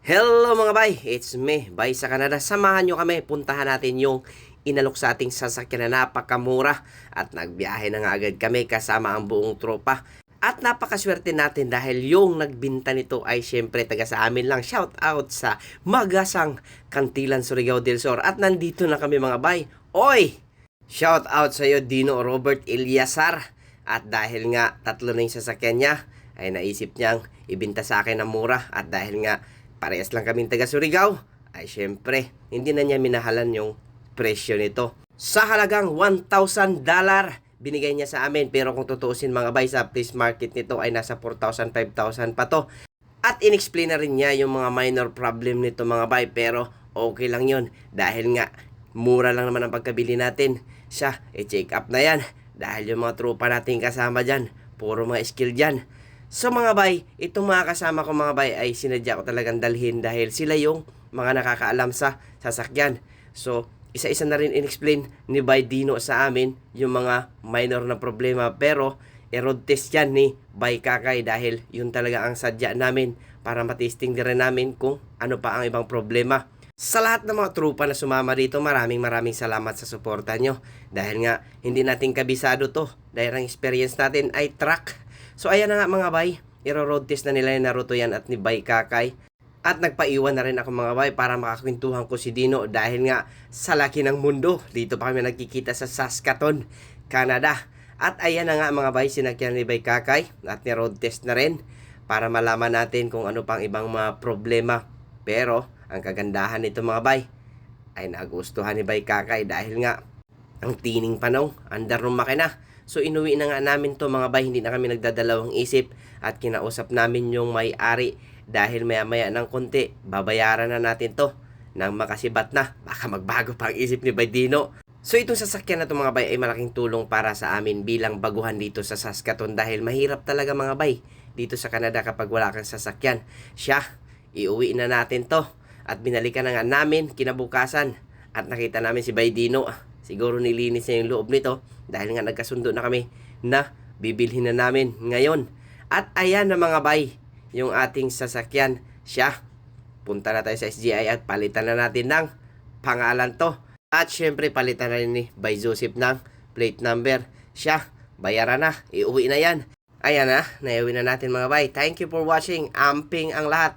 Hello mga bay, it's me, Bay sa Canada. Samahan nyo kami, puntahan natin yung inalok sa ating sasakyan na napakamura. At nagbiyahe na nga agad kami kasama ang buong tropa. At napakaswerte natin dahil yung nagbinta nito ay syempre taga sa amin lang. Shout out sa Magasang Kantilan, Surigao del Sur. At nandito na kami mga bay. Oy! Shout out sa iyo Dino Robert Eliasar. At dahil nga tatlo na yung sasakyan niya, ay naisip niyang ibinta sa akin ng mura. At dahil nga parehas lang kaming taga Surigao, ay syempre, hindi na niya minahalan yung presyo nito. Sa halagang $1,000, binigay niya sa amin. Pero kung tutuusin mga bay, sa place market nito ay nasa 4,000, 5,000 pa to. At inexplain na rin niya yung mga minor problem nito mga bay. Pero okay lang yun. Dahil nga, mura lang naman ang pagkabili natin. Siya, i-check up na yan. Dahil yung mga tropa natin kasama dyan, puro mga skill dyan. So mga bay, itong mga kasama ko mga bay ay sinadya ko talagang dalhin dahil sila yung mga nakakaalam sa sasakyan. So isa-isa na rin in-explain ni Bay Dino sa amin yung mga minor na problema. Pero road test yan ni Bay Kakay dahil yun talaga ang sadya namin para matesting din rin namin kung ano pa ang ibang problema. Sa lahat ng mga trupa na sumama dito, maraming salamat sa suporta nyo. Dahil nga, hindi natin kabisado to. Dahil ang experience natin ay truck. So ayan na nga mga bay, iro-road test na nila yung Naruto yan at ni Bay Kakay. At nagpaiwan na rin ako mga bay para makakwentuhan ko si Dino dahil nga sa laki ng mundo. Dito pa kami nagkikita sa Saskatoon, Canada. At ayan na nga mga bay, sinakyan ni Bay Kakay at ni-road test na rin para malaman natin kung ano pang ibang mga problema. Pero ang kagandahan nito mga bay ay nagustuhan ni Bay Kakay dahil nga ang tining panaw, under ng makina. So inuwi na nga namin to mga bay, hindi na kami nagdadalawang isip at kinausap namin yung may-ari dahil maya-maya ng konti, babayaran na natin to nang makasibat na. Baka magbago pa ang isip ni Bay Dino. So itong sasakyan na to mga bay ay malaking tulong para sa amin bilang baguhan dito sa Saskatoon dahil mahirap talaga mga bay dito sa Canada kapag wala kang sasakyan. Siya, iuwi na natin to at binalikan na nga namin kinabukasan at nakita namin si Bay Dino. Siguro nilinis niya yung loob nito dahil nga nagkasundo na kami na bibilhin na namin ngayon. At ayan na mga bay, yung ating sasakyan. Siya, punta na tayo sa SGI at palitan na natin ng pangalan to. At syempre palitan na rin ni Bay Joseph ng plate number. Siya, bayaran na, iuwi na yan. Ayan na, naiuwi na natin mga bay. Thank you for watching. Amping ang lahat.